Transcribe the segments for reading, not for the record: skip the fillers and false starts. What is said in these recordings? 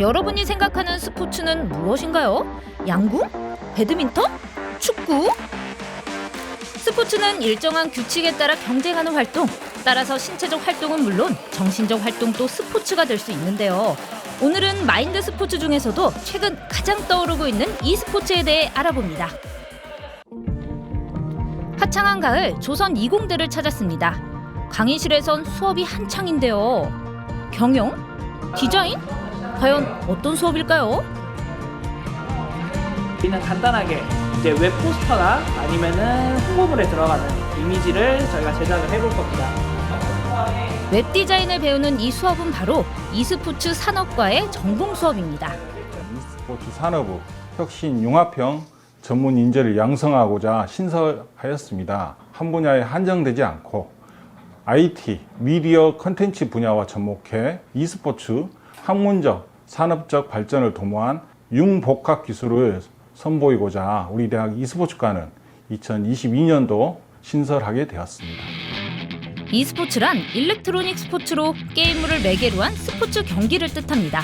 여러분이 생각하는 스포츠는 무엇인가요? 양궁? 배드민턴? 축구? 스포츠는 일정한 규칙에 따라 경쟁하는 활동, 따라서 신체적 활동은 물론 정신적 활동도 스포츠가 될 수 있는데요. 오늘은 마인드 스포츠 중에서도 최근 가장 떠오르고 있는 e스포츠에 대해 알아봅니다. 화창한 가을, 조선 이공대를 찾았습니다. 강의실에선 수업이 한창인데요. 경영? 디자인? 과연 어떤 수업일까요? 우리는 간단하게 이제 웹 포스터나 아니면은 홍보물에 들어가는 이미지를 저희가 제작을 해볼 겁니다. 웹 디자인을 배우는 이 수업은 바로 e스포츠 산업과의 전공 수업입니다. e스포츠 산업의 혁신 융합형 전문 인재를 양성하고자 신설하였습니다. 한 분야에 한정되지 않고 IT, 미디어 컨텐츠 분야와 접목해 e스포츠 학문적, 산업적 발전을 도모한 융복합 기술을 선보이고자 우리 대학 e스포츠과는 2022년도 신설하게 되었습니다. e스포츠란 일렉트로닉 스포츠로 게임물을 매개로 한 스포츠 경기를 뜻합니다.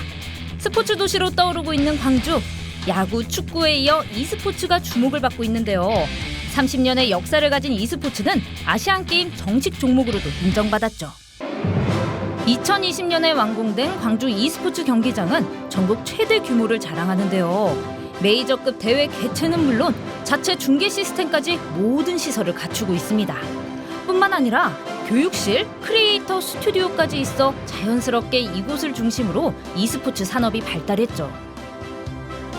스포츠 도시로 떠오르고 있는 광주, 야구, 축구에 이어 e스포츠가 주목을 받고 있는데요. 30년의 역사를 가진 e스포츠는 아시안게임 정식 종목으로도 인정받았죠. 2020년에 완공된 광주 e스포츠 경기장은 전국 최대 규모를 자랑하는데요. 메이저급 대회 개최는 물론 자체 중계 시스템까지 모든 시설을 갖추고 있습니다. 뿐만 아니라 교육실, 크리에이터 스튜디오까지 있어 자연스럽게 이곳을 중심으로 e스포츠 산업이 발달했죠.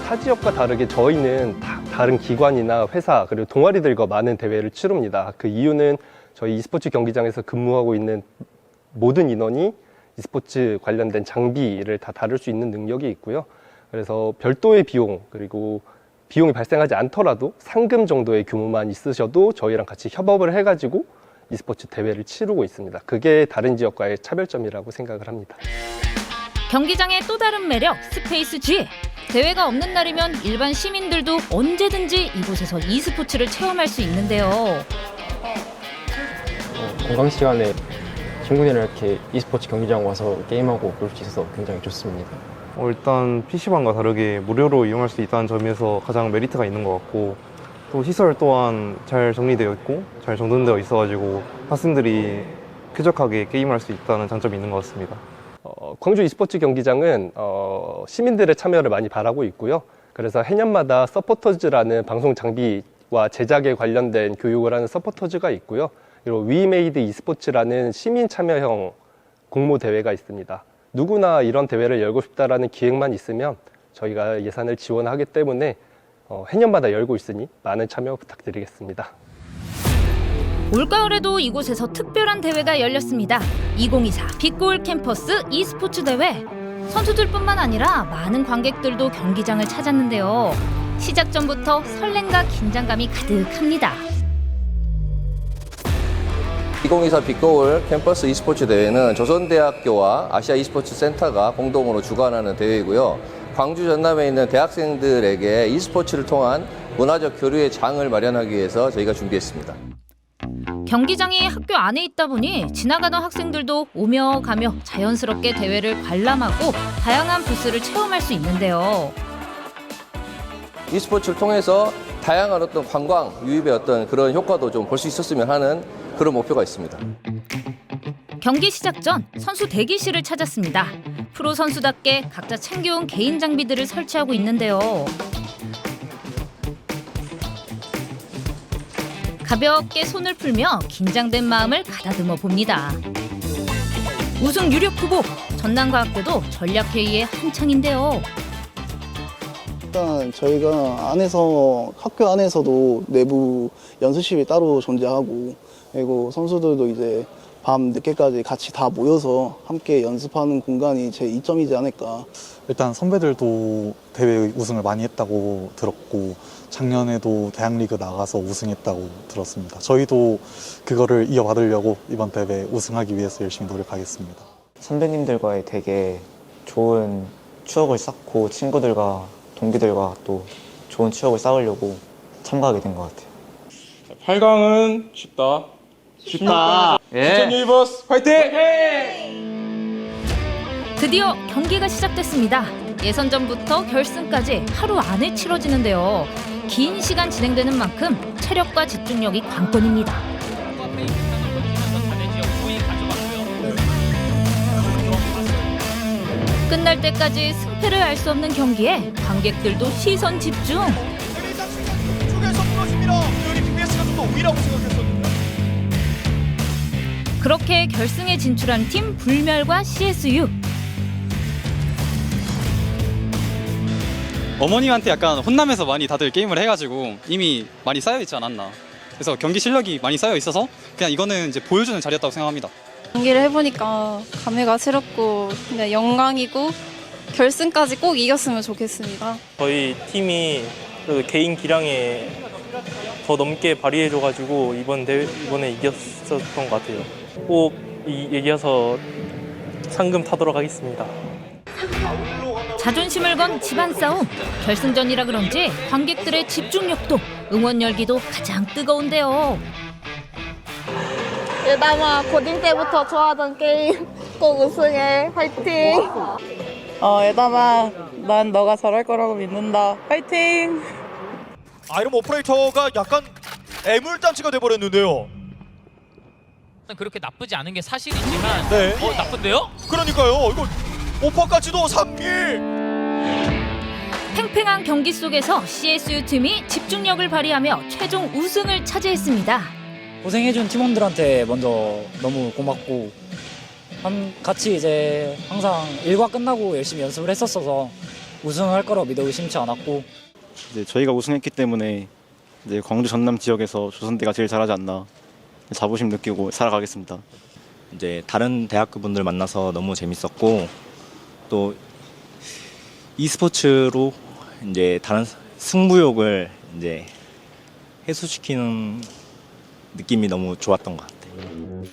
타 지역과 다르게 저희는 다른 기관이나 회사 그리고 동아리들과 많은 대회를 치릅니다. 그 이유는 저희 e스포츠 경기장에서 근무하고 있는 모든 인원이 e스포츠 관련된 장비를 다 다룰 수 있는 능력이 있고요. 그래서 별도의 비용 그리고 비용이 발생하지 않더라도 상금 정도의 규모만 있으셔도 저희랑 같이 협업을 해가지고 e스포츠 대회를 치르고 있습니다. 그게 다른 지역과의 차별점이라고 생각을 합니다. 경기장의 또 다른 매력, 스페이스 G. 대회가 없는 날이면 일반 시민들도 언제든지 이곳에서 e스포츠를 체험할 수 있는데요. 공강 시간에 친구들이랑 이렇게 e스포츠 경기장 와서 게임하고 그럴 수 있어서 굉장히 좋습니다. 일단 PC방과 다르게 무료로 이용할 수 있다는 점에서 가장 메리트가 있는 것 같고, 또 시설 또한 잘 정리되어 있고 잘 정돈되어 있어가지고 학생들이 쾌적하게 게임할 수 있다는 장점이 있는 것 같습니다. 광주 e스포츠 경기장은 시민들의 참여를 많이 바라고 있고요. 그래서 해년마다 서포터즈라는 방송 장비와 제작에 관련된 교육을 하는 서포터즈가 있고요. 그리고 위메이드 e스포츠라는 시민 참여형 공모 대회가 있습니다. 누구나 이런 대회를 열고 싶다라는 기획만 있으면 저희가 예산을 지원하기 때문에 해년마다 열고 있으니 많은 참여 부탁드리겠습니다. 올가을에도 이곳에서 특별한 대회가 열렸습니다. 2024 빅골 캠퍼스 e스포츠 대회. 선수들뿐만 아니라 많은 관객들도 경기장을 찾았는데요. 시작 전부터 설렘과 긴장감이 가득합니다. 2024 빅거울 캠퍼스 e스포츠 대회는 조선대학교와 아시아 e스포츠 센터가 공동으로 주관하는 대회이고요. 광주 전남에 있는 대학생들에게 e스포츠를 통한 문화적 교류의 장을 마련하기 위해서 저희가 준비했습니다. 경기장이 학교 안에 있다 보니 지나가던 학생들도 오며 가며 자연스럽게 대회를 관람하고 다양한 부스를 체험할 수 있는데요. e스포츠를 통해서 다양한 어떤 관광, 유입의 어떤 그런 효과도 좀 볼 수 있었으면 하는 그런 목표가 있습니다. 경기 시작 전 선수 대기실을 찾았습니다. 프로 선수답게 각자 챙겨온 개인 장비들을 설치하고 있는데요. 가볍게 손을 풀며 긴장된 마음을 가다듬어 봅니다. 우승 유력 후보 전남과학대도 전략회의에 한창인데요. 일단 저희가 학교 안에서도 내부 연습실이 따로 존재하고, 그리고 선수들도 이제 밤 늦게까지 같이 다 모여서 함께 연습하는 공간이 제 이점이지 않을까. 일단 선배들도 대회 우승을 많이 했다고 들었고, 작년에도 대학리그 나가서 우승했다고 들었습니다. 저희도 그거를 이어받으려고 이번 대회 우승하기 위해서 열심히 노력하겠습니다. 선배님들과의 되게 좋은 추억을 쌓고 친구들과 동기들과 또 좋은 추억을 쌓으려고 참가하게 된 것 같아요. 8강은 쉽다. 쉽다. 예. 2001버스 화이팅! 드디어 경기가 시작됐습니다. 예선전부터 결승까지 하루 안에 치러지는데요. 긴 시간 진행되는 만큼 체력과 집중력이 관건입니다. 끝날 때까지 승패를 알 수 없는 경기에 관객들도 시선 집중. 쪽에서 무너집니다. 우리 BBS가 좀 더 우위라고 생각했었는데. 그렇게 결승에 진출한 팀 불멸과 CSU. 어머님한테 약간 혼나면서 많이 다들 게임을 해가지고 이미 많이 쌓여 있지 않았나. 그래서 경기 실력이 많이 쌓여 있어서 그냥 이거는 이제 보여주는 자리였다고 생각합니다. 경기를 해보니까 감회가 새롭고 그냥 영광이고 결승까지 꼭 이겼으면 좋겠습니다. 저희 팀이 그래도 개인 기량에 더 넘게 발휘해줘가지고 이번에 이겼었던 것 같아요. 꼭 이겨서 상금 타도록 하겠습니다. 자존심을 건 집안 싸움. 결승전이라 그런지 관객들의 집중력도 응원 열기도 가장 뜨거운데요. 예담아, 고딩 때부터 좋아하던 게임 꼭 우승해. 화이팅! 예담아, 난 너가 잘할 거라고 믿는다. 화이팅! 아이럼 오퍼레이터가 약간 애물단지가 돼버렸는데요. 그렇게 나쁘지 않은 게 사실이지만 네. 나쁜데요? 그러니까요. 이거 오퍼까지도 3킬. 팽팽한 경기 속에서 CSU 팀이 집중력을 발휘하며 최종 우승을 차지했습니다. 고생해준 팀원들한테 먼저 너무 고맙고 같이 이제 항상 일과 끝나고 열심히 연습을 했었어서 우승할 거라고 믿어 의심치 않았고 이제 저희가 우승했기 때문에 이제 광주 전남 지역에서 조선대가 제일 잘하지 않나 자부심 느끼고 살아가겠습니다. 이제 다른 대학교 분들 만나서 너무 재밌었고 또 e스포츠로 이제 다른 승부욕을 이제 해소시키는 느낌이 너무 좋았던 것 같아요.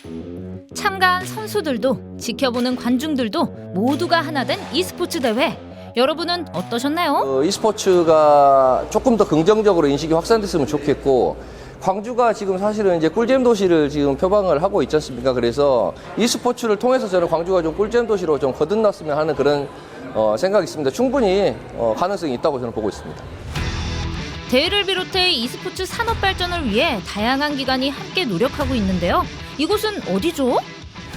참가한 선수들도 지켜보는 관중들도 모두가 하나 된 e스포츠 대회. 여러분은 어떠셨나요? e스포츠가 조금 더 긍정적으로 인식이 확산됐으면 좋겠고 광주가 지금 사실은 이제 꿀잼 도시를 지금 표방을 하고 있지 않습니까? 그래서 e스포츠를 통해서 저는 광주가 좀 꿀잼 도시로 좀 거듭났으면 하는 그런 생각이 있습니다. 충분히 가능성이 있다고 저는 보고 있습니다. 대회를 비롯해 e스포츠 산업 발전을 위해 다양한 기관이 함께 노력하고 있는데요. 이곳은 어디죠?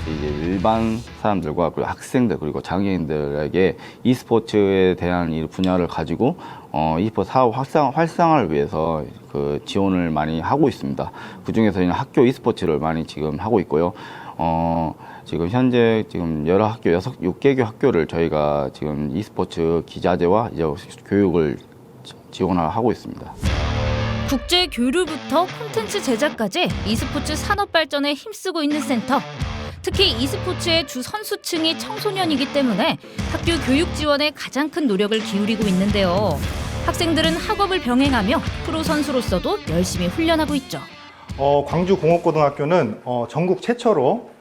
이제 일반 사람들과 그리고 학생들 그리고 장애인들에게 e스포츠에 대한 이 분야를 가지고 e스포츠 사업 활성화를 위해서 그 지원을 많이 하고 있습니다. 그 중에서 학교 e스포츠를 많이 지금 하고 있고요. 지금 현재 여러 학교 6개교 학교를 저희가 지금 e스포츠 기자재와 이제 교육을 지원을 하고 있습니다. 국제 교류부터 콘텐츠 제작까지 e스포츠 산업 발전에 힘쓰고 있는 센터. 특히 e스포츠의 주 선수층이 청소년이기 때문에 학교 교육 지원에 가장 큰 노력을 기울이고 있는데요. 학생들은 학업을 병행하며 프로 선수로서도 열심히 훈련하고 있죠. 광주공업고등학교는 전국 최초로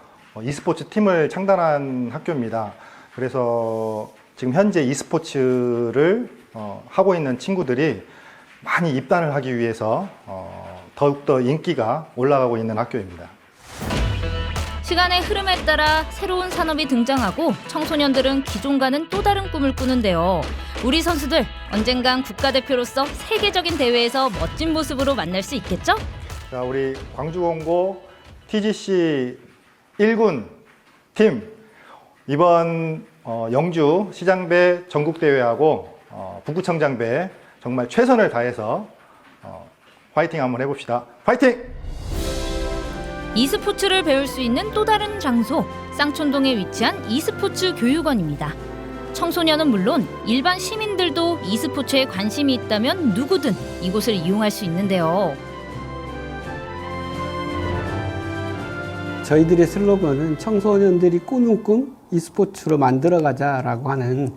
e스포츠 팀을 창단한 학교입니다. 그래서 지금 현재 e스포츠를 하고 있는 친구들이 많이 입단을 하기 위해서 더욱더 인기가 올라가고 있는 학교입니다. 시간의 흐름에 따라 새로운 산업이 등장하고 청소년들은 기존과는 또 다른 꿈을 꾸는데요. 우리 선수들 언젠간 국가대표로서 세계적인 대회에서 멋진 모습으로 만날 수 있겠죠? 자, 우리 광주공고 TGC 1군 팀 이번 영주 시장배 전국대회하고 북구청장배 정말 최선을 다해서 화이팅 한번 해봅시다. 화이팅! e스포츠를 배울 수 있는 또 다른 장소, 쌍촌동에 위치한 e스포츠 교육원입니다. 청소년은 물론 일반 시민들도 e스포츠에 관심이 있다면 누구든 이곳을 이용할 수 있는데요. 저희들의 슬로건은 청소년들이 꾸는 꿈 e스포츠로 만들어가자라고 하는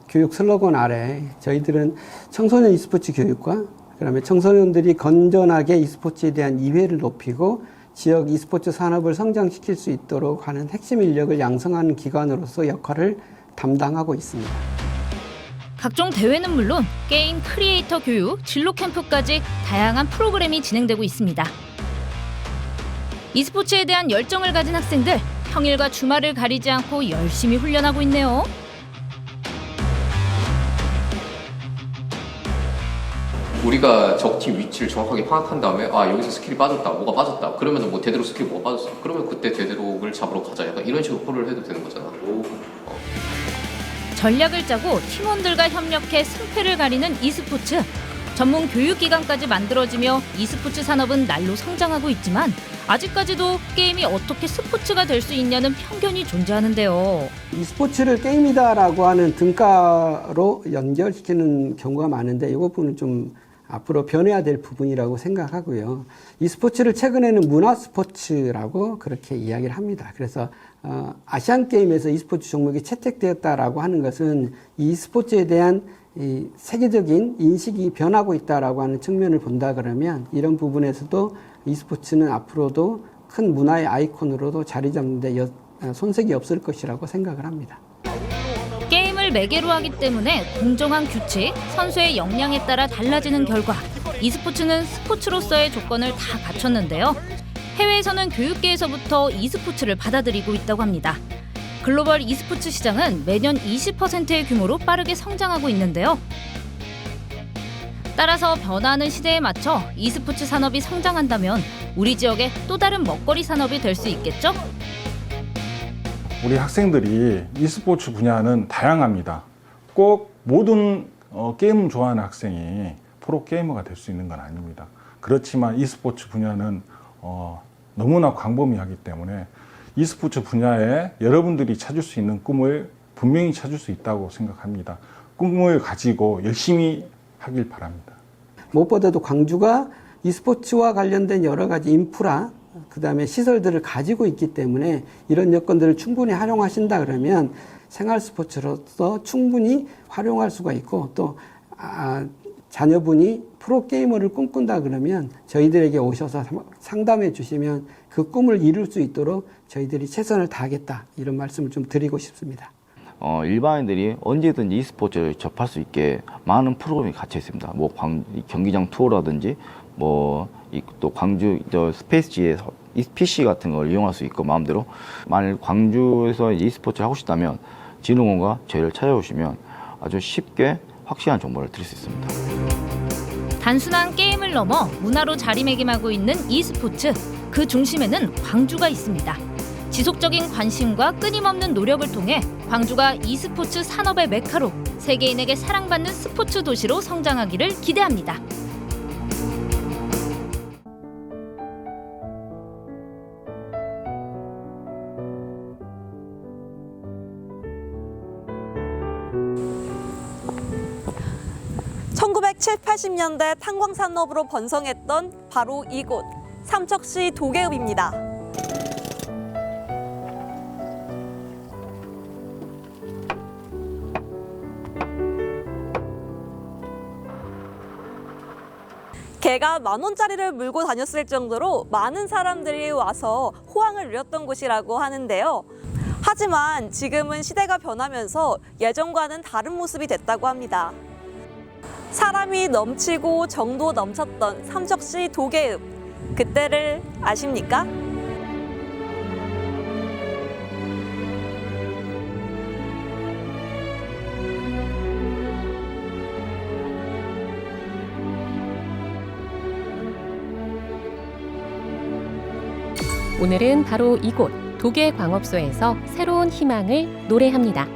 교육 슬로건 아래 저희들은 청소년 e스포츠 교육과 그다음에 청소년들이 건전하게 e스포츠에 대한 이해를 높이고 지역 e스포츠 산업을 성장시킬 수 있도록 하는 핵심 인력을 양성하는 기관으로서 역할을 담당하고 있습니다. 각종 대회는 물론 게임 크리에이터 교육, 진로 캠프까지 다양한 프로그램이 진행되고 있습니다. e스포츠에 대한 열정을 가진 학생들, 평일과 주말을 가리지 않고 열심히 훈련하고 있네요. 우리가 적팀 위치를 정확하게 파악한 다음에 아 여기서 스킬이 빠졌다, 뭐가 빠졌다. 그러면 뭐 대대로 스킬 뭐가 빠졌어. 그러면 그때 대대로를 잡으러 가자. 약간 이런 식으로 콜을 해도 되는 거잖아. 전략을 짜고 팀원들과 협력해 승패를 가리는 e스포츠. 전문 교육기관까지 만들어지며 e스포츠 산업은 날로 성장하고 있지만 아직까지도 게임이 어떻게 스포츠가 될 수 있냐는 편견이 존재하는데요. e스포츠를 게임이다라고 하는 등가로 연결시키는 경우가 많은데 이 부분은 좀 앞으로 변해야 될 부분이라고 생각하고요. e스포츠를 최근에는 문화 스포츠라고 그렇게 이야기를 합니다. 그래서 아시안 게임에서 e스포츠 종목이 채택되었다라고 하는 것은 e스포츠에 대한 이 세계적인 인식이 변하고 있다라고 하는 측면을 본다 그러면 이런 부분에서도 e스포츠는 앞으로도 큰 문화의 아이콘으로도 자리 잡는 데 손색이 없을 것이라고 생각을 합니다. 게임을 매개로 하기 때문에 공정한 규칙, 선수의 역량에 따라 달라지는 결과 e스포츠는 스포츠로서의 조건을 다 갖췄는데요. 해외에서는 교육계에서부터 e스포츠를 받아들이고 있다고 합니다. 글로벌 e스포츠 시장은 매년 20%의 규모로 빠르게 성장하고 있는데요. 따라서 변화하는 시대에 맞춰 e스포츠 산업이 성장한다면 우리 지역의 또 다른 먹거리 산업이 될 수 있겠죠? 우리 학생들이 e스포츠 분야는 다양합니다. 꼭 모든 게임 좋아하는 학생이 프로게이머가 될 수 있는 건 아닙니다. 그렇지만 e스포츠 분야는 너무나 광범위하기 때문에 e스포츠 분야에 여러분들이 찾을 수 있는 꿈을 분명히 찾을 수 있다고 생각합니다. 꿈을 가지고 열심히 하길 바랍니다. 무엇보다도 광주가 e스포츠와 관련된 여러 가지 인프라, 그 다음에 시설들을 가지고 있기 때문에 이런 여건들을 충분히 활용하신다 그러면 생활 스포츠로서 충분히 활용할 수가 있고 또 자녀분이 프로게이머를 꿈꾼다 그러면 저희들에게 오셔서 상담해 주시면 그 꿈을 이룰 수 있도록 저희들이 최선을 다하겠다 이런 말씀을 좀 드리고 싶습니다. 일반인들이 언제든지 e스포츠를 접할 수 있게 많은 프로그램이 갇혀 있습니다. 뭐 경기장 투어라든지 뭐 또 광주 스페이스지에서 PC 같은 걸 이용할 수 있고 마음대로 만일 광주에서 e스포츠를 하고 싶다면 진흥원과 저희를 찾아오시면 아주 쉽게 확실한 정보를 드릴 수 있습니다. 단순한 게임을 넘어 문화로 자리매김하고 있는 e스포츠. 그 중심에는 광주가 있습니다. 지속적인 관심과 끊임없는 노력을 통해 광주가 e스포츠 산업의 메카로 세계인에게 사랑받는 스포츠 도시로 성장하기를 기대합니다. (1970, 80년대) 탄광산업으로 번성했던 바로 이곳 삼척시 도계읍입니다. 개가 10,000원짜리를 물고 다녔을 정도로 많은 사람들이 와서 호황을 누렸던 곳이라고 하는데요. 하지만 지금은 시대가 변하면서 예전과는 다른 모습이 됐다고 합니다. 사람이 넘치고 정도 넘쳤던 삼척시 도계읍, 그때를 아십니까? 오늘은 바로 이곳 도계광업소에서 새로운 희망을 노래합니다.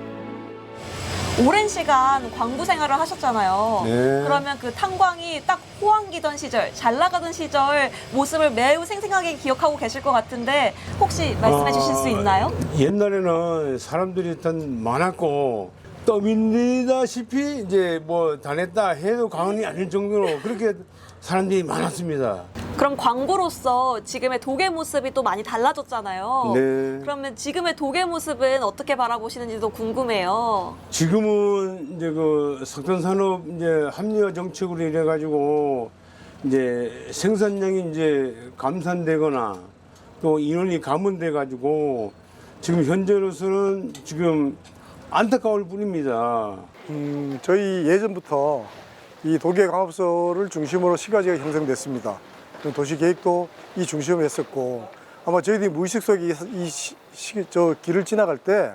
오랜 시간 광부 생활을 하셨잖아요. 네. 그러면 그 탄광이 딱 호황기던 시절, 잘 나가던 시절 모습을 매우 생생하게 기억하고 계실 것 같은데 혹시 말씀해 주실 수 있나요? 옛날에는 사람들이 일단 많았고 떠밀리다시피 이제 뭐 다녔다 해도 과언이 아닐 정도로 그렇게 사람들이 많았습니다. 그럼 광부로서 지금의 도계 모습이 또 많이 달라졌잖아요. 네. 그러면 지금의 도계 모습은 어떻게 바라보시는지도 궁금해요. 지금은 이제 그 석탄산업 이제 합리화 정책으로 이래 가지고 이제 생산량이 이제 감산되거나 또 인원이 감원돼 가지고 지금 현재로서는 지금 안타까울 뿐입니다. 저희 예전부터 이 도계광업소를 중심으로 시가지가 형성됐습니다. 도시계획도 이 중심으로 했었고 아마 저희들이 무의식 속에 저 길을 지나갈 때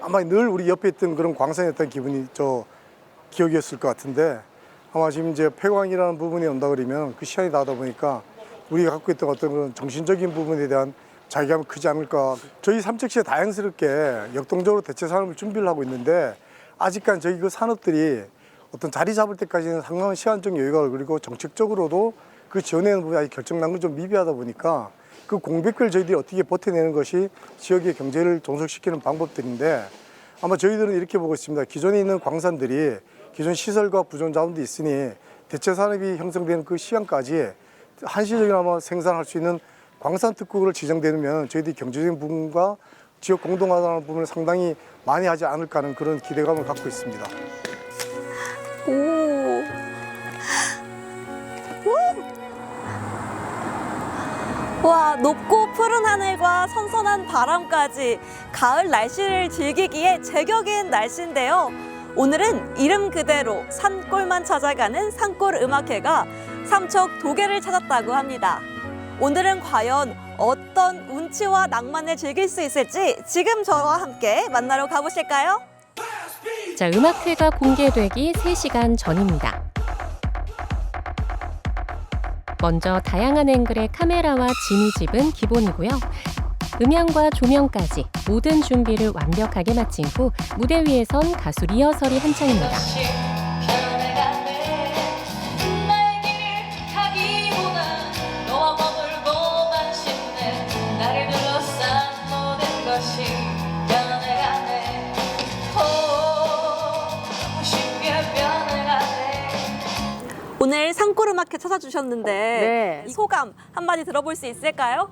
아마 늘 우리 옆에 있던 그런 광산이었던 기분이 기억이었을 것 같은데 아마 지금 이제 폐광이라는 부분이 온다 그러면 그 시간이 나다 보니까 우리가 갖고 있던 어떤 그런 정신적인 부분에 대한 자괴감이 크지 않을까. 저희 삼척시에 다양스럽게 역동적으로 대체 산업을 준비를 하고 있는데 아직까지 저희 그 산업들이 어떤 자리 잡을 때까지는 상당한 시간적 여유가 그리고 정책적으로도 그 지원하는 부분이 아직 결정난 건 좀 미비하다 보니까 그 공백을 저희들이 어떻게 버텨내는 것이 지역의 경제를 종속시키는 방법들인데 아마 저희들은 이렇게 보고 있습니다. 기존에 있는 광산들이 기존 시설과 부존 자원도 있으니 대체 산업이 형성되는 그 시간까지 한시적이나마 생산할 수 있는 광산 특구를 지정되면 저희들이 경제적인 부분과 지역 공동화라는 부분을 상당히 많이 하지 않을까 하는 그런 기대감을 갖고 있습니다. 오. 와, 높고 푸른 하늘과 선선한 바람까지 가을 날씨를 즐기기에 제격인 날씨인데요. 오늘은 이름 그대로 산골만 찾아가는 산골 음악회가 삼척 도계를 찾았다고 합니다. 오늘은 과연 어떤 운치와 낭만을 즐길 수 있을지 지금 저와 함께 만나러 가보실까요? 자, 음악회가 공개되기 3시간 전입니다. 먼저 다양한 앵글의 카메라와 지니집은 기본이고요. 음향과 조명까지 모든 준비를 완벽하게 마친 후 무대 위에선 가수 리허설이 한창입니다. 오늘 산골음악회 찾아주셨는데 이 소감 한마디 들어볼 수 있을까요?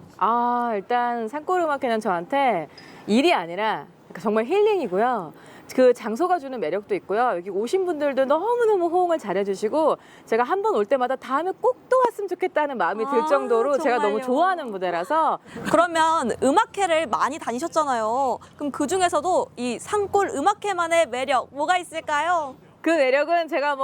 일단 산골음악회는 저한테 일이 아니라 정말 힐링이고요. 그 장소가 주는 매력도 있고요. 여기 오신 분들도 너무너무 호응을 잘해주시고 제가 한 번 올 때마다 다음에 꼭 또 왔으면 좋겠다는 마음이 들 정도로 제가 너무 좋아하는 무대라서. 그러면 음악회를 많이 다니셨잖아요. 그럼 그중에서도 이 산골 음악회만의 매력 뭐가 있을까요? 그 매력은 제가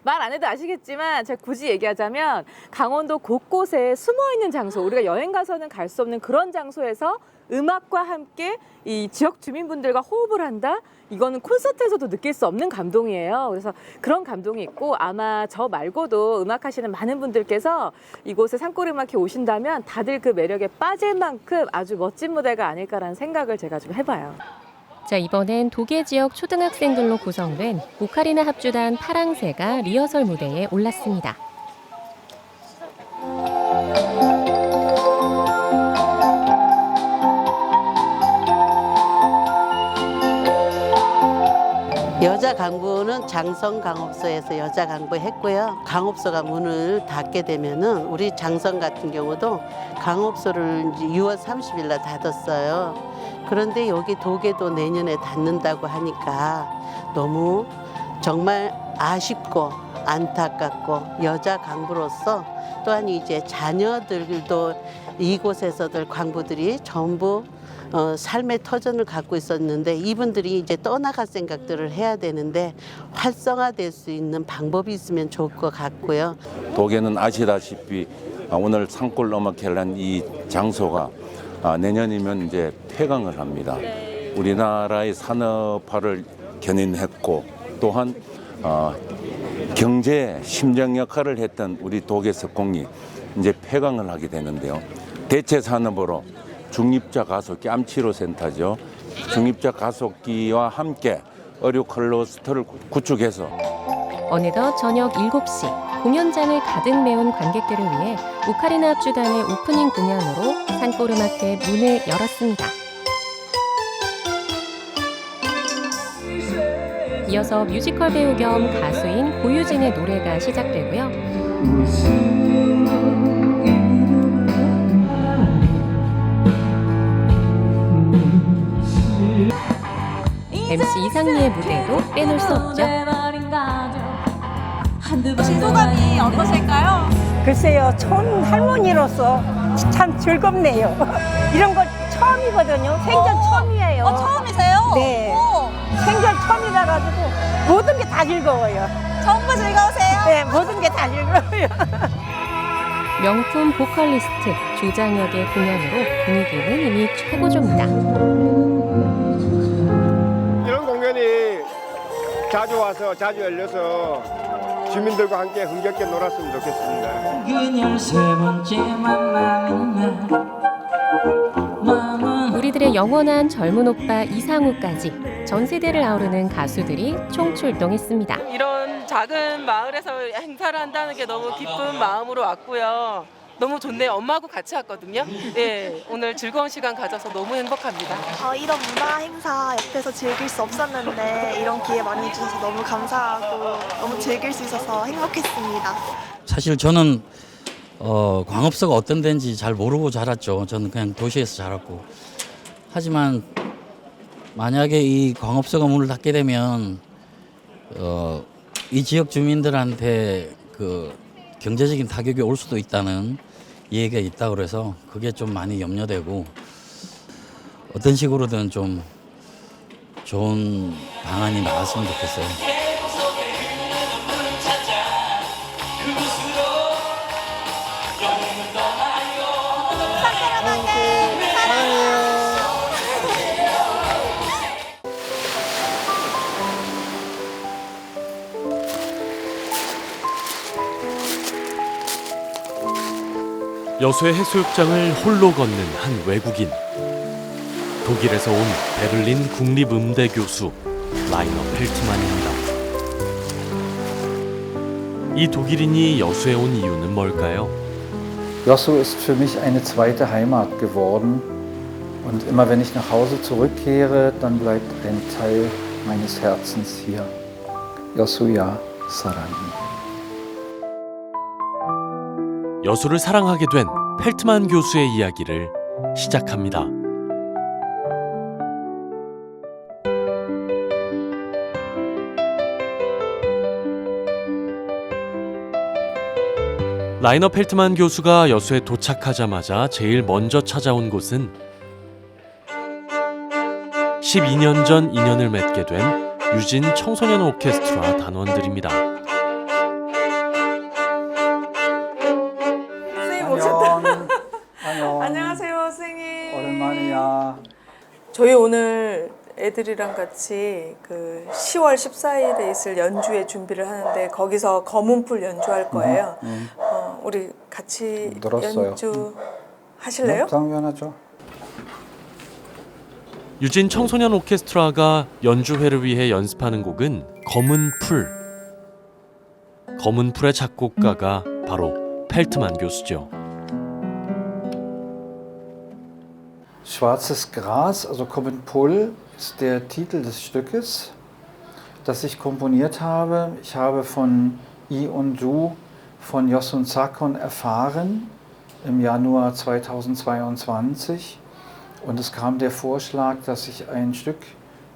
말 안 해도 아시겠지만 제가 굳이 얘기하자면 강원도 곳곳에 숨어있는 장소, 우리가 여행 가서는 갈 수 없는 그런 장소에서 음악과 함께 이 지역 주민분들과 호흡을 한다? 이거는 콘서트에서도 느낄 수 없는 감동이에요. 그래서 그런 감동이 있고 아마 저 말고도 음악하시는 많은 분들께서 이곳에 산골음악회 오신다면 다들 그 매력에 빠질 만큼 아주 멋진 무대가 아닐까라는 생각을 제가 좀 해봐요. 자, 이번엔 도계 지역 초등학생들로 구성된 오카리나 합주단 파랑새가 리허설 무대에 올랐습니다. 여자 강부는 장성 강업소에서 여자 강부 했고요. 강업소가 문을 닫게 되면은 우리 장성 같은 경우도 강업소를 6월 30일 날 닫았어요. 그런데 여기 도계도 내년에 닫는다고 하니까 너무 정말 아쉽고 안타깝고 여자 강부로서 또한 이제 자녀들도 이곳에서들 강부들이 전부 삶의 터전을 갖고 있었는데 이분들이 이제 떠나갈 생각들을 해야 되는데 활성화될 수 있는 방법이 있으면 좋을 것 같고요. 도계는 아시다시피 오늘 산골 음악회를 한 이 장소가 내년이면 이제 폐광을 합니다. 우리나라의 산업화를 견인했고 또한 경제 심장 역할을 했던 우리 도계 석공이 이제 폐광을 하게 되는데요. 대체 산업으로 중립자 가속기 암치료 센터죠. 중립자 가속기와 함께 의료 클러스터를 구축해서 어느덧 저녁 7시 공연장을 가득 메운 관객들을 위해 오카리나 합주단의 오프닝 공연으로 산골음악회 문을 열었습니다. 이어서 뮤지컬 배우 겸 가수인 고유진의 노래가 시작되고요. MC 이상미의 무대도 빼놓을 수 없죠. 소감이 어떠실까요? 글쎄요, 촌 할머니로서 참 즐겁네요. 이런 거 처음이거든요. 생전 처음이에요. 처음이세요? 네. 생전 처음이라 가지고 모든 게 다 즐거워요. 전부 즐거우세요? 네, 모든 게 다 즐거워요. 명품 보컬리스트 조장혁의 공연으로 분위기는 이미 최고조입니다. 이런 공연이 자주 와서 자주 열려서 주민들과 함께 흥겹게 놀았으면 좋겠습니다. 그녀를 세 번째 만나는 날 우리들의 영원한 젊은 오빠 이상우까지 전 세대를 아우르는 가수들이 총출동했습니다. 이런 작은 마을에서 행사를 한다는 게 너무 기쁜 마음으로 왔고요. 너무 좋네요. 엄마하고 같이 왔거든요. 네, 오늘 즐거운 시간 가져서 너무 행복합니다. 이런 문화 행사 옆에서 즐길 수 없었는데 이런 기회 많이 주셔서 너무 감사하고 너무 즐길 수 있어서 행복했습니다. 사실 저는 광업소가 어떤 데인지 잘 모르고 자랐죠. 저는 그냥 도시에서 자랐고. 하지만 만약에 이 광업소가 문을 닫게 되면 이 지역 주민들한테 그 경제적인 타격이 올 수도 있다는 얘기가 있다고 그래서 그게 좀 많이 염려되고 어떤 식으로든 좀 좋은 방안이 나왔으면 좋겠어요. 여수의 해수욕장을 홀로 걷는 한 외국인. 독일에서 온 베를린 국립음대 교수 라이너 펠트만입니다. 이 독일인이 여수에 온 이유는 뭘까요? Josu ist für mich eine zweite Heimat geworden. Und immer wenn ich nach Hause zurückkehre, dann bleibt ein Teil meines Herzens hier. Josu야 사랑해. 여수를 사랑하게 된 펠트만 교수의 이야기를 시작합니다. 라이너 펠트만 교수가 여수에 도착하자마자 제일 먼저 찾아온 곳은 12년 전 인연을 맺게 된 유진 청소년 오케스트라 단원들입니다. 선생님 오셨다. 안녕하세요, 선생님. 오랜만이야. 저희 오늘 애들이랑 같이 그 10월 14일에 있을 연주회 준비를 하는데 거기서 검은풀 연주할 거예요. 우리 같이 들었어요. 연주 하실래요? 당연하죠. 유진 청소년 오케스트라가 연주회를 위해 연습하는 곡은 검은 풀. 검은 풀의 작곡가가 바로 펠트만 교수죠. Schwarzes Gras, also Kommenpol, ist der Titel des Stückes, das ich komponiert habe. Ich habe von I und Du von Yosun Sakon erfahren im Januar 2022 und es kam der Vorschlag, dass ich ein Stück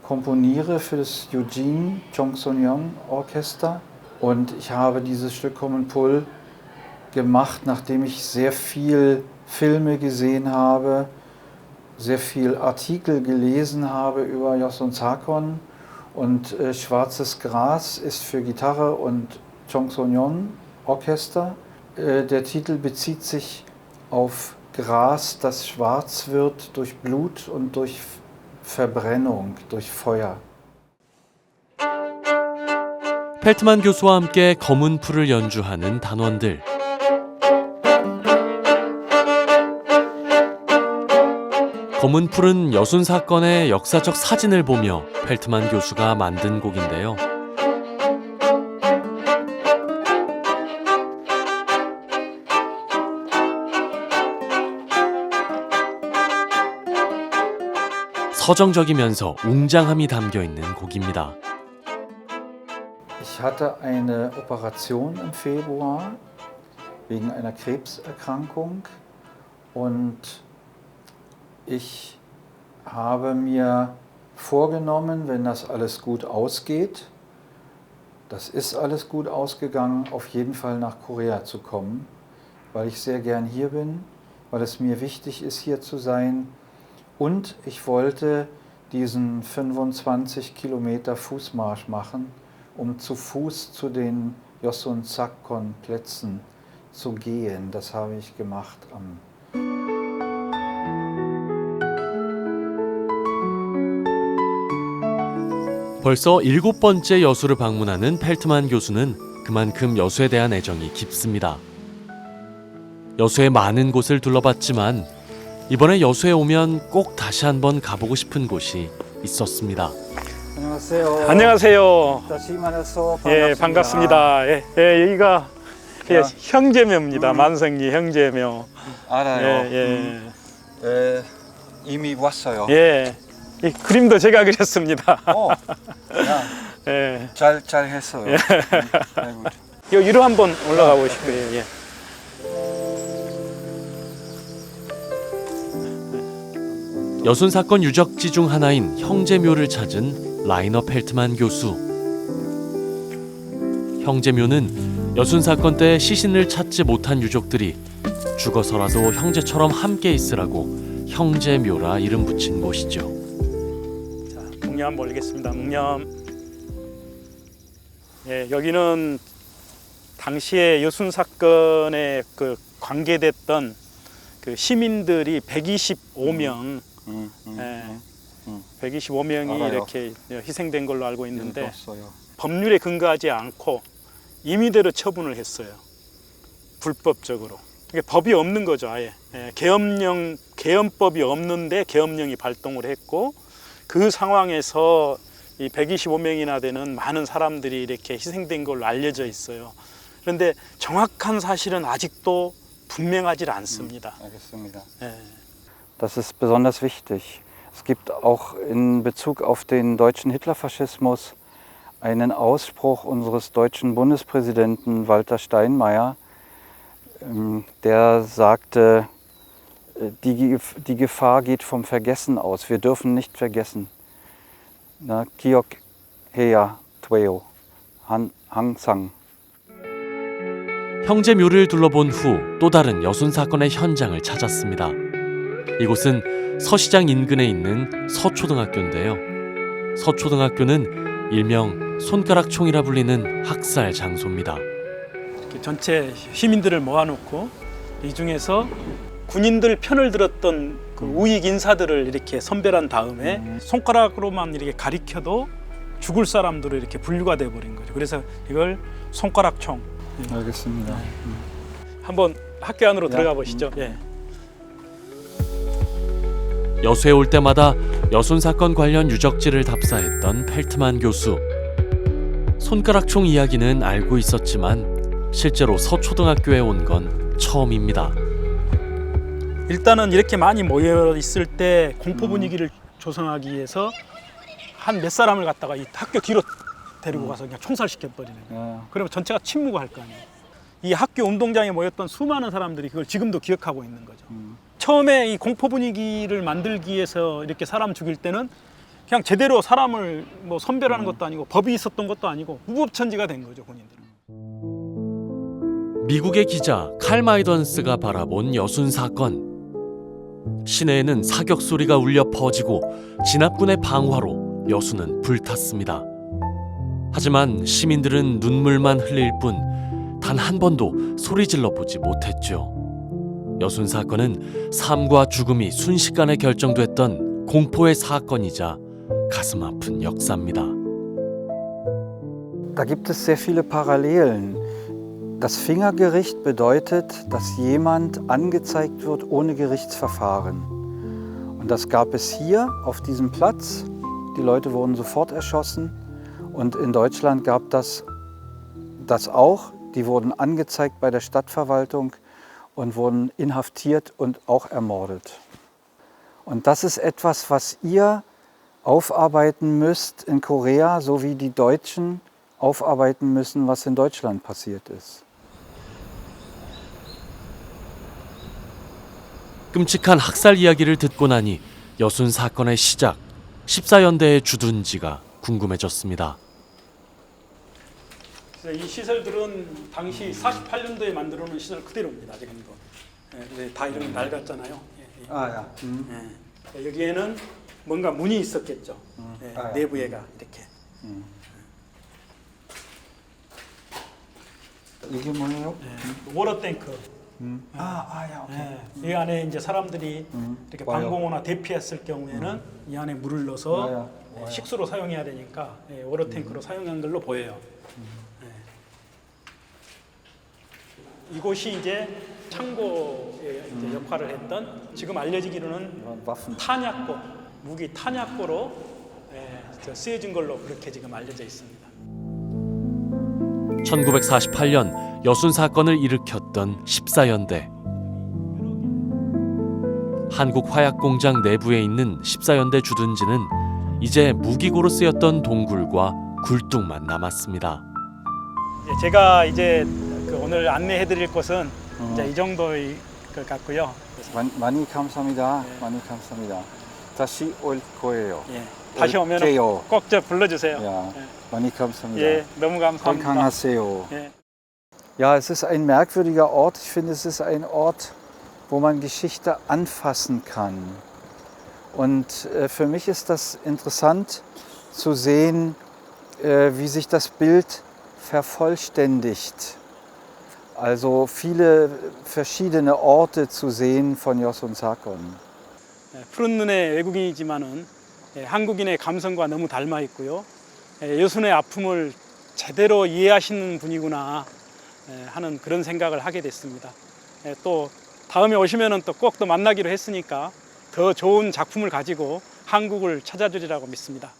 komponiere für das Eugene Jongsonion Orchester und ich habe dieses Stück Kommenpol gemacht, nachdem ich sehr viel Filme gesehen habe, sehr viel Artikel gelesen habe über Yosun Sakon und Schwarzes Gras ist für Gitarre und Jongsonion Orchester. Der Titel bezieht sich auf Gras, das schwarz wird durch Blut und durch Verbrennung, durch Feuer. 펠트만 교수와 함께 검은 풀을 연주하는 단원들. 검은 풀은 여순 사건의 역사적 사진을 보며 펠트만 교수가 만든 곡인데요. 서정적이면서 웅장함이 담겨 있는 곡입니다. Ich hatte eine Operation im Februar wegen einer Krebserkrankung und ich habe mir vorgenommen, wenn das alles gut ausgeht, das ist alles gut ausgegangen, auf jeden Fall nach Korea zu kommen, weil ich sehr gern hier bin, weil es mir wichtig ist, hier zu sein. Und ich wollte diesen 25 Kilometer Fußmarsch machen, um zu Fuß zu den Yosun Sakon Plätzen zu gehen. Das habe ich gemacht am 벌써 7번째 여수를 방문하는 펠트만 교수는 그만큼 여수에 대한 애정이 깊습니다. 여수의 많은 곳을 둘러봤지만 이번에 여수에 오면 꼭 다시 한번 가보고 싶은 곳이 있었습니다. 안녕하세요. 안녕하세요. 다시 만나서 예, 반갑습니다. 예, 예, 여기가 예, 형제묘입니다. 만성리 형제묘. 알아요. 예, 이미 왔어요. 예. 이 그림도 제가 그렸습니다. 야, 예. 잘 했어요. 예. 요 위로 한번 올라가 보시고요. 예. 여순 사건 유적지 중 하나인 형제묘를 찾은 라이너 펠트만 교수. 형제묘는 여순 사건 때 시신을 찾지 못한 유족들이 죽어서라도 형제처럼 함께 있으라고 형제묘라 이름 붙인 곳이죠. 자, 묵념 올리겠습니다. 묵념. 예, 여기는 당시에 여순 사건에 그 관계됐던 그 시민들이 125명, 125명이 알아요. 이렇게 희생된 걸로 알고 있는데 읽었어요. 법률에 근거하지 않고 임의대로 처분을 했어요. 불법적으로. 이게 법이 없는 거죠, 아예. 예, 계엄법이 없는데 계엄령이 발동을 했고 그 상황에서 이 125명이나 되는 많은 사람들이 이렇게 희생된 걸로 알려져 있어요. 그런데 정확한 사실은 아직도 분명하지 않습니다. 알겠습니다. 예. Das ist besonders wichtig. Es gibt auch in Bezug auf den deutschen Hitlerfaschismus einen Ausspruch unseres deutschen Bundespräsidenten Walter Steinmeier, der sagte, die Gefahr geht vom Vergessen aus. Wir dürfen nicht vergessen. Kiok Heya Tweo Hangsang. 형제묘를 둘러본 후 또 다른 여순 사건의 현장을 찾았습니다. 이곳은 서시장 인근에 있는 서초등학교인데요. 서초등학교는 일명 손가락총이라 불리는 학살 장소입니다. 이렇게 전체 시민들을 모아놓고 이 중에서 군인들 편을 들었던 그 우익 인사들을 이렇게 선별한 다음에 손가락으로만 이렇게 가리켜도 죽을 사람들로 이렇게 분류가 돼 버린 거죠. 그래서 이걸 손가락총. 알겠습니다. 한번 학교 안으로 들어가 보시죠. 예. 여수에 올 때마다 여순 사건 관련 유적지를 답사했던 펠트만 교수. 손가락총 이야기는 알고 있었지만 실제로 서초등학교에 온 건 처음입니다. 일단은 이렇게 많이 모여 있을 때 공포 분위기를 조성하기 위해서 한 몇 사람을 갖다가 이 학교 뒤로 데리고 가서 그냥 총살시켜 버리는 거예요. 그러면 전체가 침묵할 거 아니에요. 이 학교 운동장에 모였던 수많은 사람들이 그걸 지금도 기억하고 있는 거죠. 처음에 이 공포 분위기를 만들기 위해서 이렇게 사람 죽일 때는 그냥 제대로 사람을 뭐 선별하는 것도 아니고 법이 있었던 것도 아니고 무법천지가 된 거죠, 군인들은. 미국의 기자 칼 마이던스가 바라본 여순 사건. 시내에는 사격 소리가 울려 퍼지고 진압군의 방화로 여수는 불탔습니다. 하지만 시민들은 눈물만 흘릴 뿐 단 한 번도 소리 질러 보지 못했죠. 여순 사건은 삶과 죽음이 순식간에 결정됐던 공포의 사건이자 가슴 아픈 역사입니다. Da gibt es sehr viele Parallelen. Das Fingergericht bedeutet, dass jemand angezeigt wird ohne Gerichtsverfahren. Und das gab es hier auf diesem Platz. Die Leute wurden sofort erschossen. Und in Deutschland gab das auch. Die wurden angezeigt bei der Stadtverwaltung und wurden inhaftiert und auch ermordet. Und das ist etwas, was ihr aufarbeiten müsst in Korea, so wie die Deutschen aufarbeiten müssen, was in Deutschland passiert ist. 끔찍한 학살 이야기를 듣고 나니 여순 사건의 시작, 14연대의 주둔지가 궁금해졌습니다. 이 시설들은 당시 48년도에 만들어 놓은 시설 그대로입니다. 지금도. 예, 다 이런 낡았잖아요. 예. 여기에는 뭔가 문이 있었겠죠. 내부에가 이렇게. 이게 뭐예요? 워터탱크. 야, 오케이. 이 안에 이제 사람들이 이렇게 와요. 방공호나 대피했을 경우에는 이 안에 물을 넣어서 와요. 식수로 사용해야 되니까 워터탱크로 사용한 걸로 보여요. 이곳이 이제 창고의 이제 역할을 했던, 지금 알려지기로는 탄약고, 무기 탄약고로 쓰여진 걸로 그렇게 지금 알려져 있습니다. 1948년 여순 사건을 일으켰던 14연대. 한국화약공장 내부에 있는 14연대 주둔지는 이제 무기고로 쓰였던 동굴과 굴뚝만 남았습니다. 제가 이제 오늘 안내해드릴 곳은 이제 이 정도일 것 같고요. 많이 감사합니다. 많이 감사합니다. 다시 올 거예요. 다시 오면 올게요. 꼭 저 불러주세요. Ja, 많이 감사합니다. 예, 너무 감사합니다. 건강하세요. 예. Ja, es ist ein merkwürdiger Ort. Ich finde, es ist ein Ort, wo man Geschichte anfassen kann. Und für mich ist das interessant zu sehen, wie sich das Bild vervollständigt. Also viele verschiedene Orte zu sehen von Yosun Sakon. 푸른 눈의 외국인이지만은 한국인의 감성과 너무 닮아 있고요. 여순의 아픔을 제대로 이해하시는 분이구나 하는 그런 생각을 하게 됐습니다. 또 다음에 오시면은 또 꼭 또 만나기로 했으니까 더 좋은 작품을 가지고 한국을 찾아주리라고 믿습니다.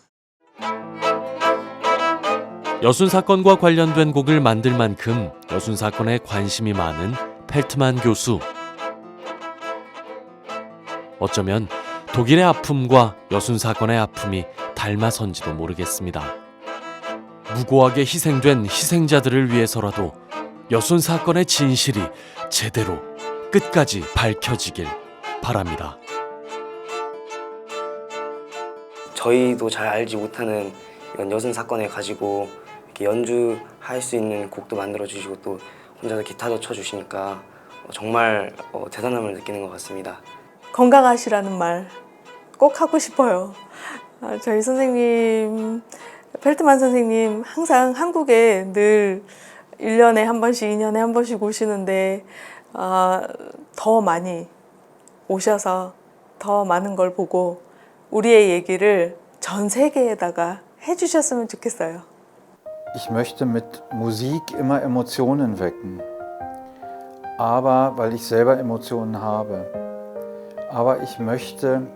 여순 사건과 관련된 곡을 만들 만큼 여순 사건에 관심이 많은 펠트만 교수. 어쩌면 독일의 아픔과 여순 사건의 아픔이 닮아선지도 모르겠습니다. 무고하게 희생된 희생자들을 위해서라도 여순 사건의 진실이 제대로 끝까지 밝혀지길 바랍니다. 저희도 잘 알지 못하는 이런 여순 사건을 가지고 이렇게 연주할 수 있는 곡도 만들어 주시고 또 혼자서 기타도 쳐주시니까 정말 대단함을 느끼는 것 같습니다. 건강하시라는 말 꼭 하고 싶어요. 저희 선생님, 펠트만 선생님 항상 한국에 늘 1년에 한 번씩, 2년에 한 번씩 오시는데 더 많이 오셔서 더 많은 걸 보고 우리의 얘기를 전 세계에다가 해주셨으면 좋겠어요. Ich möchte mit Musik immer Emotionen wecken. Aber, weil ich selber Emotionen habe. Aber ich möchte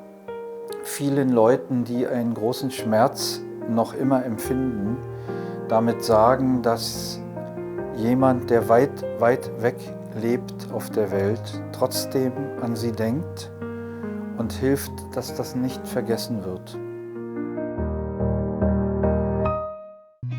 vielen Leuten, die einen großen Schmerz noch immer empfinden, damit sagen, dass jemand, der weit, weit weg lebt auf der Welt, trotzdem an sie denkt und hilft, dass das nicht vergessen wird.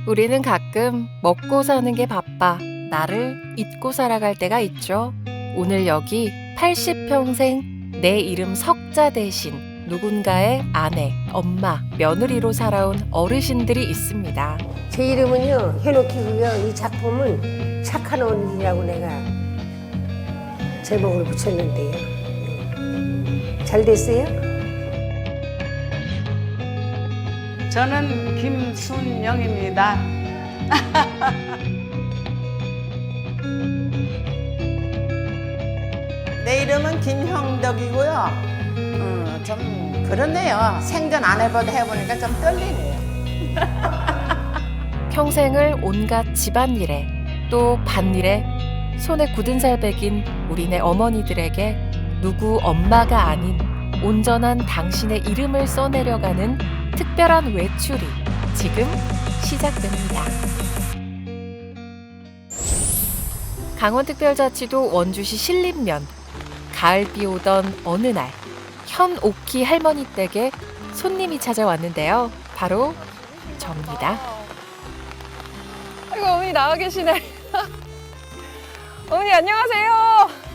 우리는 가끔 먹고 사는 게 바빠 나를 잊고 살아갈 때가 있죠. 오늘 여기 80평생 내 이름 석자 대신 누군가의 아내, 엄마, 며느리로 살아온 어르신들이 있습니다. 제 이름은요 현옥희고요. 이 작품은 착한 어른이라고 내가 제목을 붙였는데요. 잘 됐어요? 저는 김순영입니다. 내 이름은 김형덕이고요. 좀 그렇네요. 생전 안 해봐도 해보니까 좀 떨리네요. 평생을 온갖 집안일에 또 밭일에 손에 굳은 살 백인 우리네 어머니들에게 누구 엄마가 아닌 온전한 당신의 이름을 써내려가는 특별한 외출이 지금 시작됩니다. 강원특별자치도 원주시 신림면 가을비 오던 어느 날 현옥희 할머니 댁에 손님이 찾아왔는데요. 바로 접니다. 아이고 어머니 나와 계시네. 어머니 안녕하세요.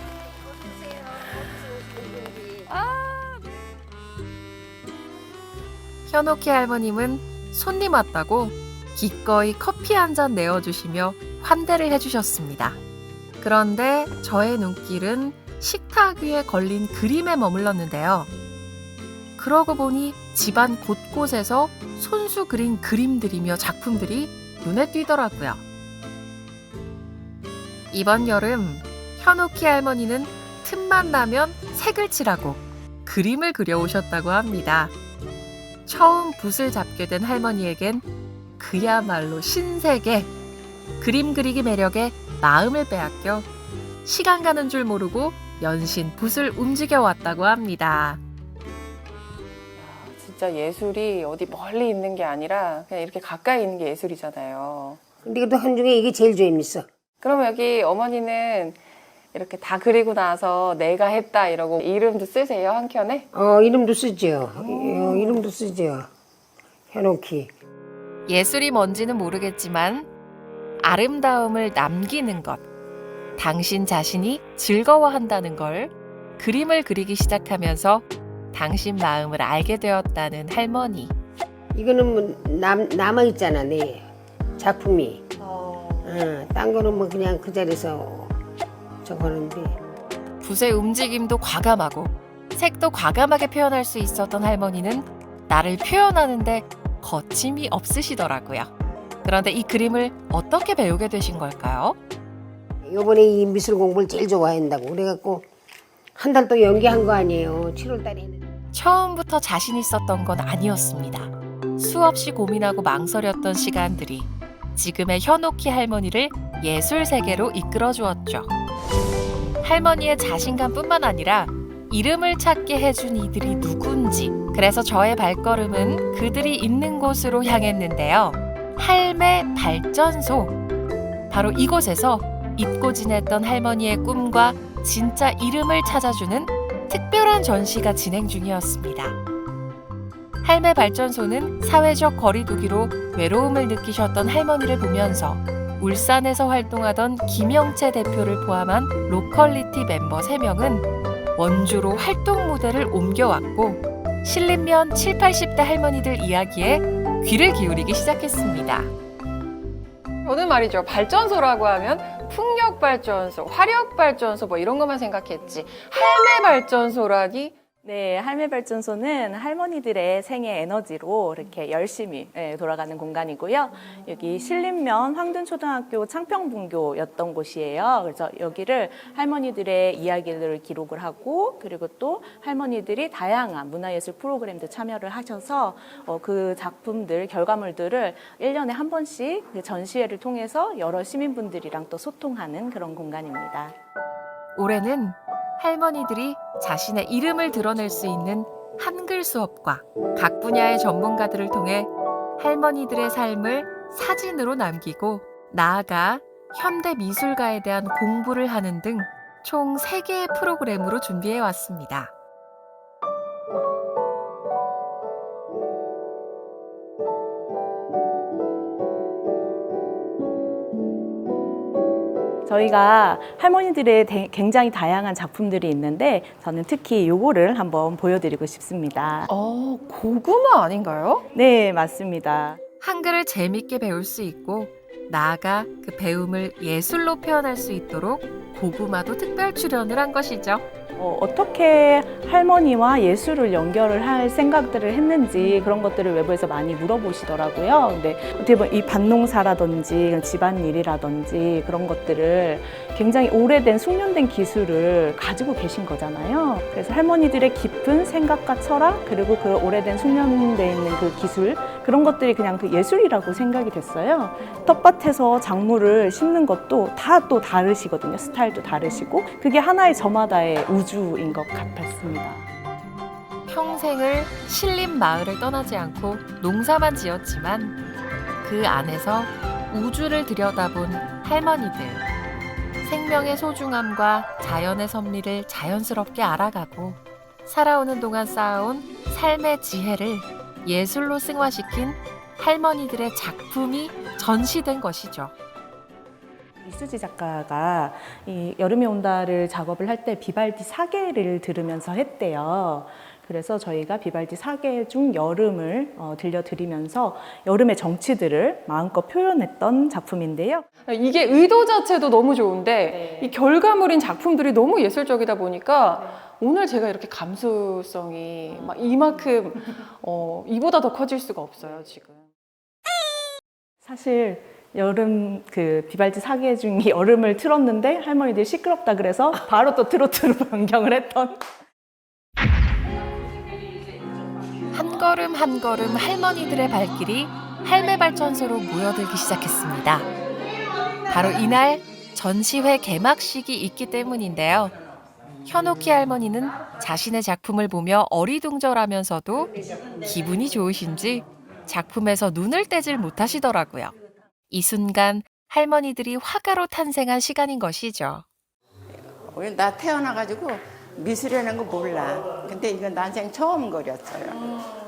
현옥희 할머님은 손님 왔다고 기꺼이 커피 한 잔 내어주시며 환대를 해주셨습니다. 그런데 저의 눈길은 식탁 위에 걸린 그림에 머물렀는데요. 그러고 보니 집안 곳곳에서 손수 그린 그림들이며 작품들이 눈에 띄더라고요. 이번 여름 현옥희 할머니는 틈만 나면 색을 칠하고 그림을 그려오셨다고 합니다. 처음 붓을 잡게 된 할머니에겐 그야말로 신세계, 그림 그리기 매력에 마음을 빼앗겨 시간 가는 줄 모르고 연신 붓을 움직여왔다고 합니다. 진짜 예술이 어디 멀리 있는 게 아니라 그냥 이렇게 가까이 있는 게 예술이잖아요. 근데 또 한중에 이게 제일 재밌어. 그러면 여기 어머니는 이렇게 다 그리고 나서 내가 했다 이러고 이름도 쓰세요, 한켠에? 이름도 쓰죠. 이름도 쓰죠. 현옥희. 예술이 뭔지는 모르겠지만 아름다움을 남기는 것, 당신 자신이 즐거워한다는 걸 그림을 그리기 시작하면서 당신 마음을 알게 되었다는 할머니. 이거는 뭐 남아있잖아, 내 작품이. 딴 거는 뭐 그냥 그 자리에서 저거 하는데. 붓의 움직임도 과감하고 색도 과감하게 표현할 수 있었던 할머니는 나를 표현하는데 거침이 없으시더라고요. 그런데 이 그림을 어떻게 배우게 되신 걸까요? 요번에 이 미술 공부를 제일 좋아한다고 그래갖고 한 달 또 연기한 거 아니에요. 7월 달에 했는데. 처음부터 자신 있었던 건 아니었습니다. 수없이 고민하고 망설였던 시간들이 지금의 현옥희 할머니를 예술 세계로 이끌어 주었죠. 할머니의 자신감뿐만 아니라 이름을 찾게 해준 이들이 누군지, 그래서 저의 발걸음은 그들이 있는 곳으로 향했는데요. 할매 발전소. 바로 이곳에서 잊고 지냈던 할머니의 꿈과 진짜 이름을 찾아주는 특별한 전시가 진행 중이었습니다. 할매 발전소는 사회적 거리두기로 외로움을 느끼셨던 할머니를 보면서 울산에서 활동하던 김영채 대표를 포함한 로컬리티 멤버 3명은 원주로 활동 무대를 옮겨왔고 신림면 7, 80대 할머니들 이야기에 귀를 기울이기 시작했습니다. 저는 말이죠. 발전소라고 하면 풍력발전소, 화력발전소 뭐 이런 것만 생각했지. 할매발전소라니? 네, 할매발전소는 할머니들의 생애 에너지로 이렇게 열심히 돌아가는 공간이고요. 여기 신림면 황둔초등학교 창평분교였던 곳이에요. 그래서 여기를 할머니들의 이야기를 기록을 하고 그리고 또 할머니들이 다양한 문화예술 프로그램들 참여를 하셔서 그 작품들, 결과물들을 1년에 한 번씩 그 전시회를 통해서 여러 시민분들이랑 또 소통하는 그런 공간입니다. 올해는 할머니들이 자신의 이름을 드러낼 수 있는 한글 수업과 각 분야의 전문가들을 통해 할머니들의 삶을 사진으로 남기고 나아가 현대 미술가에 대한 공부를 하는 등 총 3개의 프로그램으로 준비해 왔습니다. 저희가 할머니들의 굉장히 다양한 작품들이 있는데 저는 특히 요거를 한번 보여드리고 싶습니다. 고구마 아닌가요? 네, 맞습니다. 한글을 재밌게 배울 수 있고 나아가 그 배움을 예술로 표현할 수 있도록 고구마도 특별 출연을 한 것이죠. 어떻게 할머니와 예술을 연결을 할 생각들을 했는지 그런 것들을 외부에서 많이 물어보시더라고요. 근데 어떻게 보면 이 밭농사라든지 집안일이라든지 그런 것들을 굉장히 오래된 숙련된 기술을 가지고 계신 거잖아요. 그래서 할머니들의 깊은 생각과 철학 그리고 그 오래된 숙련되어 있는 그 기술 그런 것들이 그냥 그 예술이라고 생각이 됐어요. 텃밭에서 작물을 심는 것도 다 또 다르시거든요. 스타일도 다르시고 그게 하나의 저마다의 우주인 것 같았습니다. 평생을 신림 마을을 떠나지 않고 농사만 지었지만 그 안에서 우주를 들여다본 할머니들. 생명의 소중함과 자연의 섭리를 자연스럽게 알아가고 살아오는 동안 쌓아온 삶의 지혜를 예술로 승화시킨 할머니들의 작품이 전시된 것이죠. 이수지 작가가 이 여름이 온다를 작업을 할 때 비발디 사계를 들으면서 했대요. 그래서 저희가 비발디 사계 중 여름을 들려드리면서 여름의 정취들을 마음껏 표현했던 작품인데요. 이게 의도 자체도 너무 좋은데 이 결과물인 작품들이 너무 예술적이다 보니까 오늘 제가 이렇게 감수성이 막 이만큼 이보다 더 커질 수가 없어요, 지금. 사실 여름 그 비발디 사계 중에 여름을 틀었는데 할머니들이 시끄럽다 그래서 바로 또 트로트로 변경을 했던. 한 걸음 한 걸음 할머니들의 발길이 할매발전소로 모여들기 시작했습니다. 바로 이날 전시회 개막식이 있기 때문인데요. 현옥희 할머니는 자신의 작품을 보며 어리둥절하면서도 기분이 좋으신지 작품에서 눈을 떼질 못하시더라고요. 이 순간 할머니들이 화가로 탄생한 시간인 것이죠. 나 태어나가지고 미술이라는 거 몰라. 근데 이건 난생 처음 그렸어요.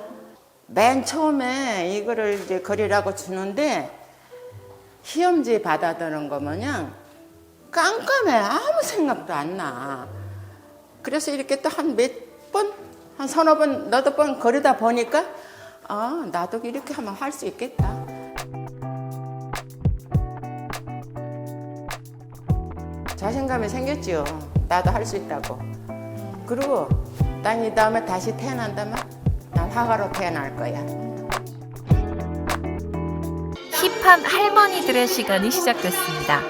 맨 처음에 이거를 이제 그리라고 주는데 시험지 받아드는 거 마냥 깜깜해. 아무 생각도 안 나. 그래서 이렇게 또 한 몇 번, 한 서너 번, 너댓 번 그리다 보니까 아, 나도 이렇게 하면 할 수 있겠다. 자신감이 생겼죠. 나도 할 수 있다고. 그리고 난 이 다음에 다시 태어난다면 난 화가로 태어날 거야. 힙한 할머니들의 시간이 시작됐습니다.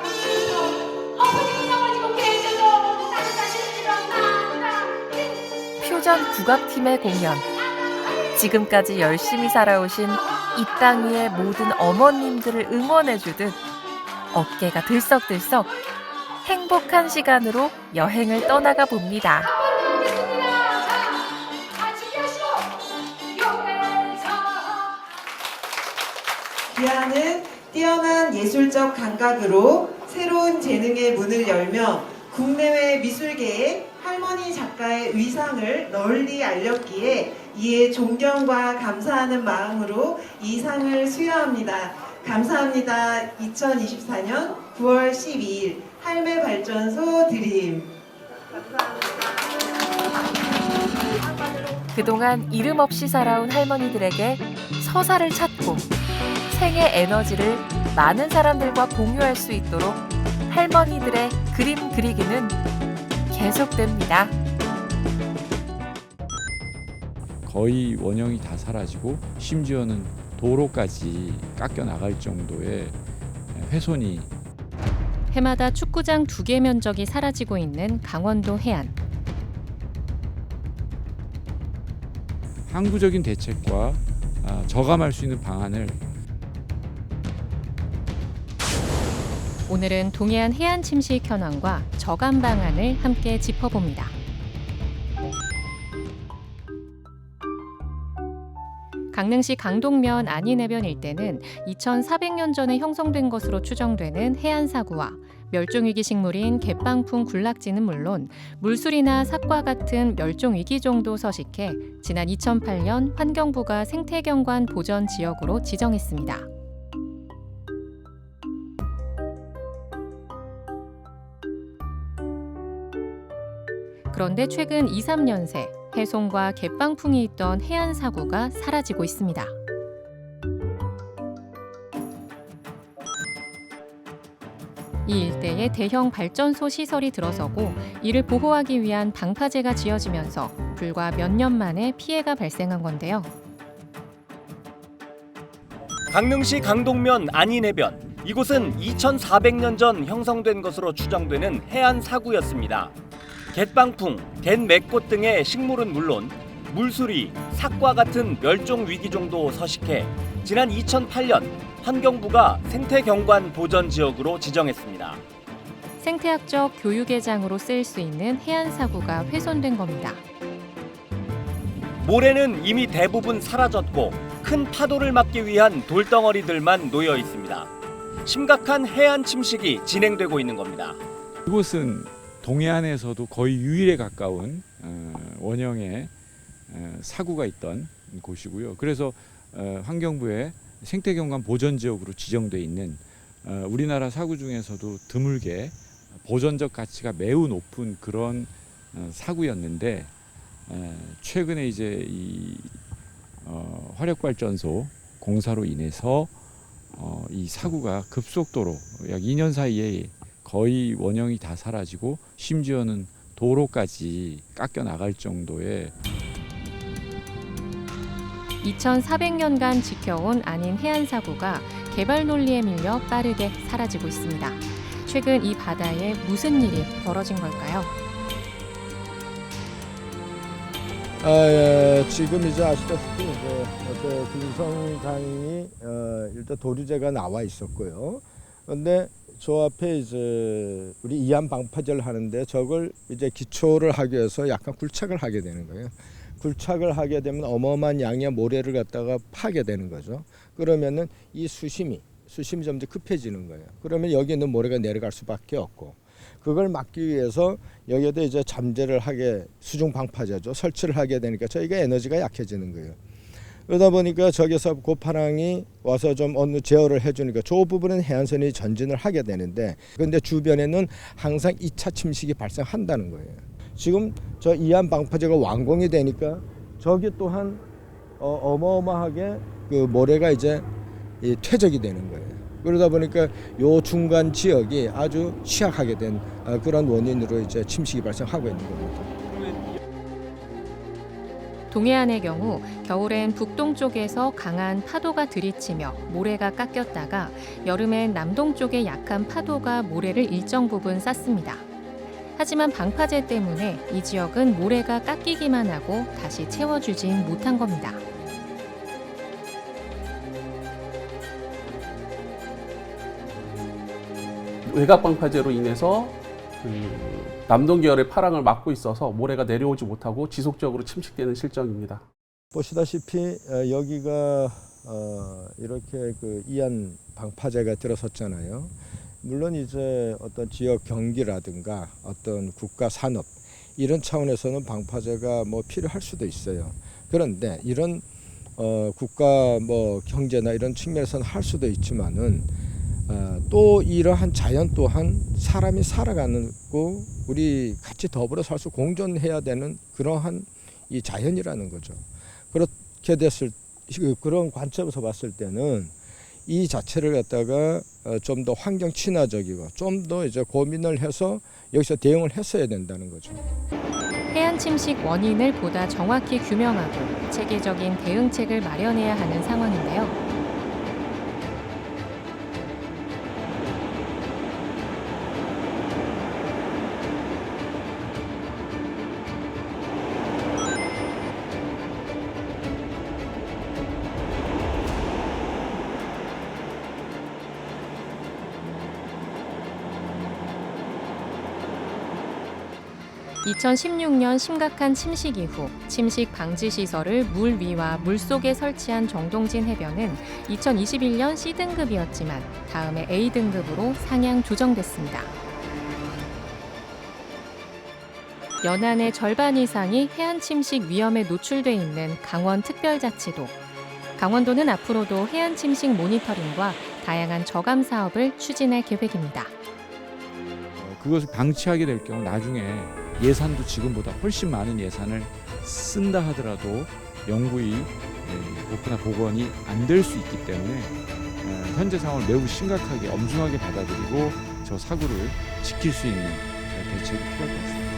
표전 국악팀의 공연. 지금까지 열심히 살아오신 이 땅 위의 모든 어머님들을 응원해주듯 어깨가 들썩들썩 행복한 시간으로 여행을 떠나가 봅니다. 귀하는 뛰어난 예술적 감각으로 새로운 재능의 문을 열며 국내외 미술계에 할머니 작가의 위상을 널리 알렸기에 이에 존경과 감사하는 마음으로 이 상을 수여합니다. 감사합니다. 2024년 9월 12일 할매발전소 드림. 그동안 이름 없이 살아온 할머니들에게 서사를 찾고 생의 에너지를 많은 사람들과 공유할 수 있도록 할머니들의 그림 그리기는 계속됩니다. 거의 원형이 다 사라지고 심지어는 도로까지 깎여 나갈 정도의 훼손이. 해마다 축구장 2개 면적이 사라지고 있는 강원도 해안. 항구적인 대책과 저감할 수 있는 방안을. 오늘은 동해안 해안 침식 현황과 저감 방안을 함께 짚어봅니다. 강릉시 강동면 안인해변 일대는 2,400년 전에 형성된 것으로 추정되는 해안사구와 멸종위기 식물인 갯방풍 군락지는 물론 물술이나 삭과 같은 멸종위기 종도 서식해 지난 2008년 환경부가 생태경관 보전 지역으로 지정했습니다. 그런데 최근 2, 3년 새 해송과 갯방풍이 있던 해안사구가 사라지고 있습니다. 이 일대에 대형 발전소 시설이 들어서고 이를 보호하기 위한 방파제가 지어지면서 불과 몇 년 만에 피해가 발생한 건데요. 강릉시 강동면 안인해변. 이곳은 2,400년 전 형성된 것으로 추정되는 해안 사구였습니다. 갯방풍, 갯맥꽃 등의 식물은 물론 물수리, 삭과 같은 멸종 위기종도 서식해 지난 2008년 환경부가 생태경관 보전 지역으로 지정했습니다. 생태학적 교육의장으로 쓰일 수 있는 해안사구가 훼손된 겁니다. 모래는 이미 대부분 사라졌고 큰 파도를 막기 위한 돌덩어리들만 놓여 있습니다. 심각한 해안 침식이 진행되고 있는 겁니다. 이곳은 동해안에서도 거의 유일에 가까운 원형의 사구가 있던 곳이고요. 그래서 환경부의 생태경관 보전지역으로 지정돼 있는 우리나라 사구 중에서도 드물게 보전적 가치가 매우 높은 그런 사구였는데 최근에 이제 이 화력발전소 공사로 인해서 이 사구가 급속도로 약 2년 사이에 거의 원형이 다 사라지고 심지어는 도로까지 깎여 나갈 정도의 2,400년간 지켜온 안인 해안사구가 개발 논리에 밀려 빠르게 사라지고 있습니다. 최근 이 바다에 무슨 일이 벌어진 걸까요? 지금 이제 아시다시피 이제 금성강이 일단 도류제가 나와 있었고요. 그런데 저 앞에 이제 우리 이안 방파제를 하는데 저걸 이제 기초를 하기 위해서 약간 굴착을 하게 되는 거예요. 굴착을 하게 되면 어마어마한 양의 모래를 갖다가 파게 되는 거죠. 그러면은 이 수심이 점점 급해지는 거예요. 그러면 여기 있는 모래가 내려갈 수밖에 없고, 그걸 막기 위해서 여기에도 이제 잠재를 하게 수중 방파제죠. 설치를 하게 되니까 저희가 에너지가 약해지는 거예요. 그러다 보니까 저기서 고파랑이 와서 좀 어느 제어를 해주니까 저 부분은 해안선이 전진을 하게 되는데, 그런데 주변에는 항상 2차 침식이 발생한다는 거예요. 지금 저 이안 방파제가 완공이 되니까 저기 또한 어마어마하게 그 모래가 이제 퇴적이 되는 거예요. 그러다 보니까 요 중간 지역이 아주 취약하게 된 그런 원인으로 이제 침식이 발생하고 있는 겁니다. 동해안의 경우 겨울엔 북동쪽에서 강한 파도가 들이치며 모래가 깎였다가 여름엔 남동쪽의 약한 파도가 모래를 일정 부분 쌌습니다. 하지만 방파제 때문에 이 지역은 모래가 깎이기만 하고 다시 채워주진 못한 겁니다. 외곽 방파제로 인해서 남동 계열의 파랑을 막고 있어서 모래가 내려오지 못하고 지속적으로 침식되는 실정입니다. 보시다시피 여기가 이렇게 그 이안 방파제가 들어섰잖아요. 물론 이제 어떤 지역 경기라든가 어떤 국가 산업 이런 차원에서는 방파제가 뭐 필요할 수도 있어요. 그런데 이런 국가 뭐 경제나 이런 측면에서는 할 수도 있지만은 또 이러한 자연 또한 사람이 살아가는 거 우리 같이 더불어 살 수 공존해야 되는 그러한 이 자연이라는 거죠. 그렇게 됐을 그런 관점에서 봤을 때는 이 자체를 갖다가 좀 더 환경 친화적이고 좀 더 이제 고민을 해서 여기서 대응을 했어야 된다는 거죠. 해안 침식 원인을 보다 정확히 규명하고 체계적인 대응책을 마련해야 하는 상황인데요. (2016년) 심각한 침식 이후 침식 방지 시설을 물 위와 물 속에 설치한 정동진 해변은 2021년 C등급이었지만 다음해 A등급으로 상향 조정됐습니다. 연안의 절반 이상이 해안 침식 위험에 노출돼 있는 강원특별자치도. 강원도는 앞으로도 해안 침식 모니터링과 다양한 저감 사업을 추진할 계획입니다. 그것을 방치하게 될 경우 나중에 예산도 지금보다 훨씬 많은 예산을 쓴다 하더라도 영구히 복구나 복원이 안 될 수 있기 때문에 현재 상황을 매우 심각하게 엄중하게 받아들이고 저 사고를 지킬 수 있는 대책이 필요할 것 같습니다.